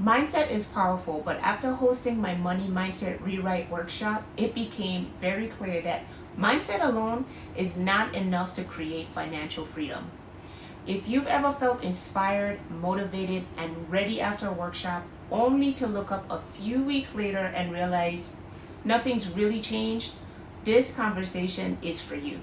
Mindset is powerful, but after hosting my Money Mindset Rewrite workshop, it became very clear that mindset alone is not enough to create financial freedom. If you've ever felt inspired, motivated, and ready after a workshop, only to look up a few weeks later and realize nothing's really changed, this conversation is for you.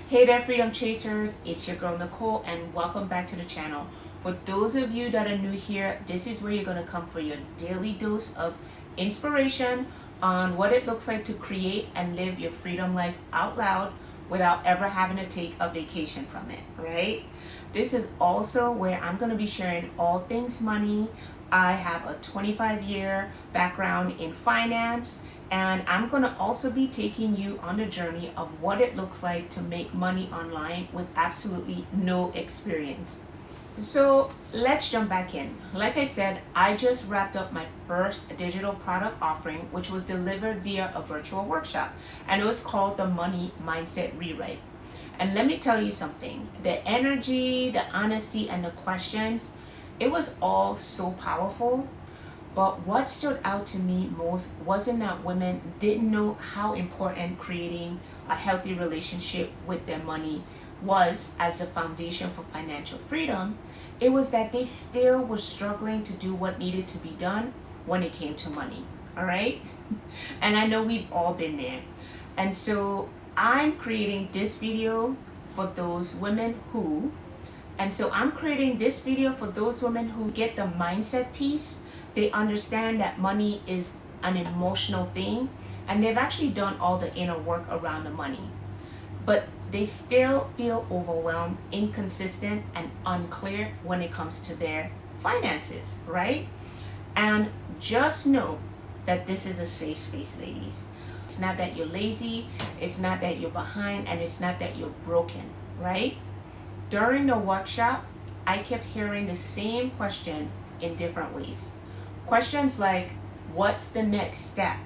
Hey there, Freedom Chasers, it's your girl Nicole, and welcome back to the channel. For those of you that are new here, this is where you're going to come for your daily dose of inspiration on what it looks like to create and live your freedom life out loud without ever having to take a vacation from it, right? This is also where I'm going to be sharing all things money. I have a 25-year background in finance, and I'm going to also be taking you on the journey of what it looks like to make money online with absolutely no experience. So let's jump back in. Like I said, I just wrapped up my first digital product offering, which was delivered via a virtual workshop, and it was called the Money Mindset Rewrite. And let me tell you something, the energy, the honesty, and the questions, it was all so powerful. But what stood out to me most wasn't that women didn't know how important creating a healthy relationship with their money was as the foundation for financial freedom. It was that they still were struggling to do what needed to be done when it came to money. All right? And I know we've all been there. And so I'm creating this video for those women who get the mindset piece. They understand that money is an emotional thing, and they've actually done all the inner work around the money. But they still feel overwhelmed, inconsistent, and unclear when it comes to their finances, right? And just know that this is a safe space, ladies. It's not that you're lazy, it's not that you're behind, and it's not that you're broken, right? During the workshop, I kept hearing the same question in different ways. Questions like, what's the next step?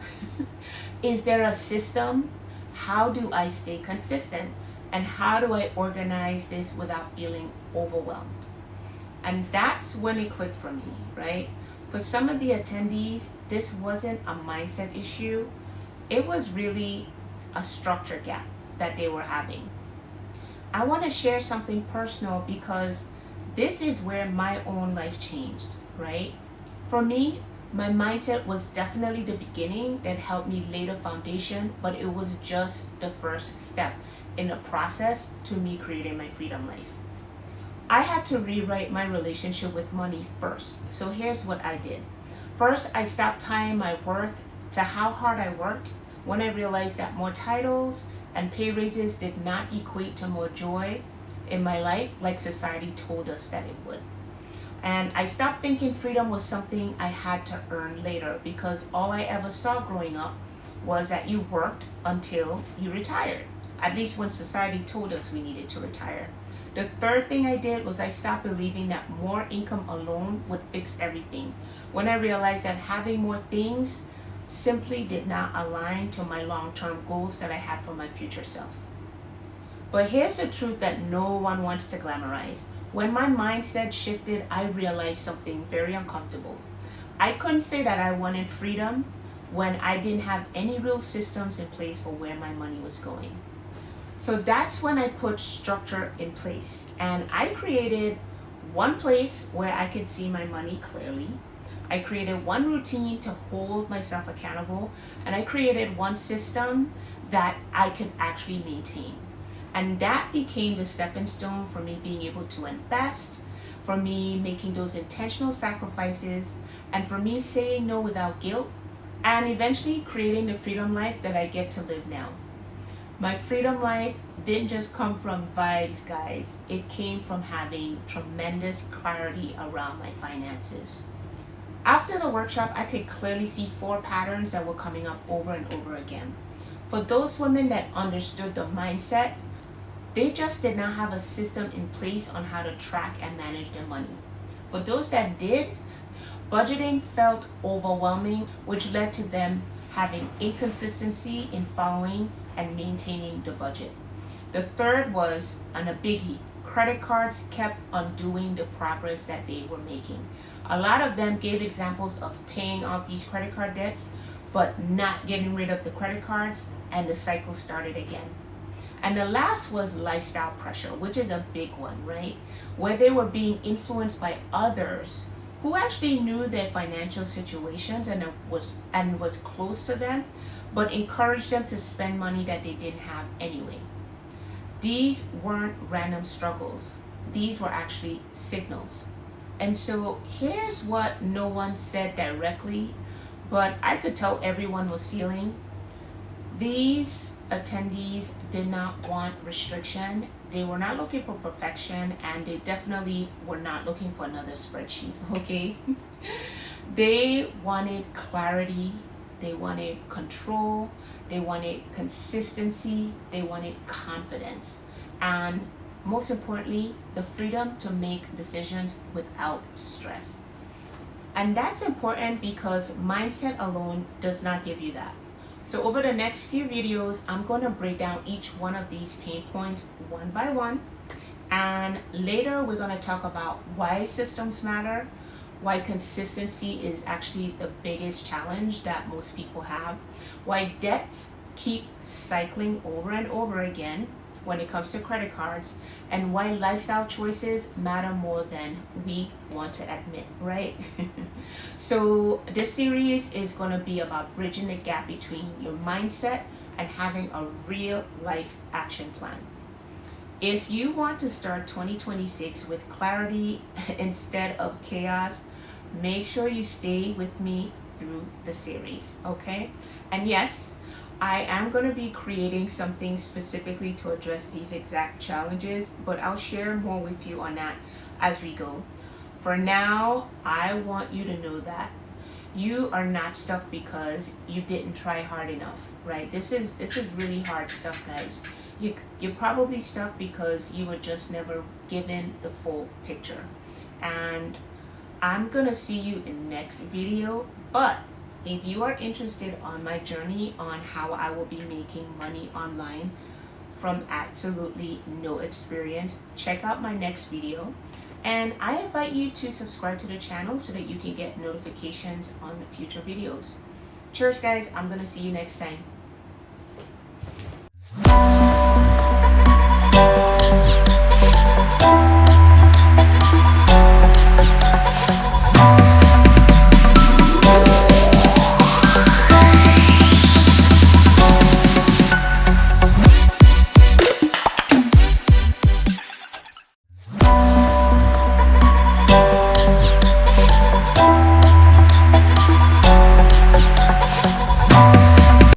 Is there a system? How do I stay consistent? And how do I organize this without feeling overwhelmed? And that's when it clicked for me, right? For some of the attendees, this wasn't a mindset issue. It was really a structure gap that they were having. I want to share something personal because this is where my own life changed, right? For me, my mindset was definitely the beginning that helped me lay the foundation, but it was just the first step in the process to me creating my freedom life. I had to rewrite my relationship with money first. So here's what I did. First, I stopped tying my worth to how hard I worked when I realized that more titles and pay raises did not equate to more joy in my life like society told us that it would. And I stopped thinking freedom was something I had to earn later, because all I ever saw growing up was that you worked until you retired, at least when society told us we needed to retire. The third thing I did was I stopped believing that more income alone would fix everything, when I realized that having more things simply did not align to my long-term goals that I had for my future self. But here's the truth that no one wants to glamorize. When my mindset shifted, I realized something very uncomfortable. I couldn't say that I wanted freedom when I didn't have any real systems in place for where my money was going. So that's when I put structure in place, and I created one place where I could see my money clearly. I created one routine to hold myself accountable, and I created one system that I could actually maintain. And that became the stepping stone for me being able to invest, for me making those intentional sacrifices, and for me saying no without guilt, and eventually creating the freedom life that I get to live now. My freedom life didn't just come from vibes, guys. It came from having tremendous clarity around my finances. After the workshop, I could clearly see 4 patterns that were coming up over and over again. For those women that understood the mindset, they just did not have a system in place on how to track and manage their money. For those that did, budgeting felt overwhelming, which led to them having inconsistency in following and maintaining the budget. The third was, and a biggie, credit cards kept undoing the progress that they were making. A lot of them gave examples of paying off these credit card debts, but not getting rid of the credit cards, and the cycle started again. And the last was lifestyle pressure, which is a big one, right? Where they were being influenced by others who actually knew their financial situations and was close to them, but encouraged them to spend money that they didn't have anyway. These weren't random struggles. These were actually signals. And so here's what no one said directly, but I could tell everyone was feeling. These attendees did not want restriction. They were not looking for perfection, and they definitely were not looking for another spreadsheet, okay? They wanted clarity, they wanted control, they wanted consistency, they wanted confidence, and most importantly, the freedom to make decisions without stress. And that's important because mindset alone does not give you that. So over the next few videos, I'm going to break down each one of these pain points one by one. And later we're going to talk about why systems matter, why consistency is actually the biggest challenge that most people have, why debts keep cycling over and over again when it comes to credit cards, and why lifestyle choices matter more than we want to admit, right? So this series is going to be about bridging the gap between your mindset and having a real life action plan. If you want to start 2026 with clarity instead of chaos, make sure you stay with me through the series, okay? And yes, I am going to be creating something specifically to address these exact challenges, but I'll share more with you on that as we go. For now, I want you to know that you are not stuck because you didn't try hard enough, right? This is really hard stuff, guys. You're probably stuck because you were just never given the full picture. And I'm going to see you in the next video, but if you are interested on my journey on how I will be making money online from absolutely no experience, check out my next video. And I invite you to subscribe to the channel so that you can get notifications on the future videos. Cheers, guys. I'm going to see you next time.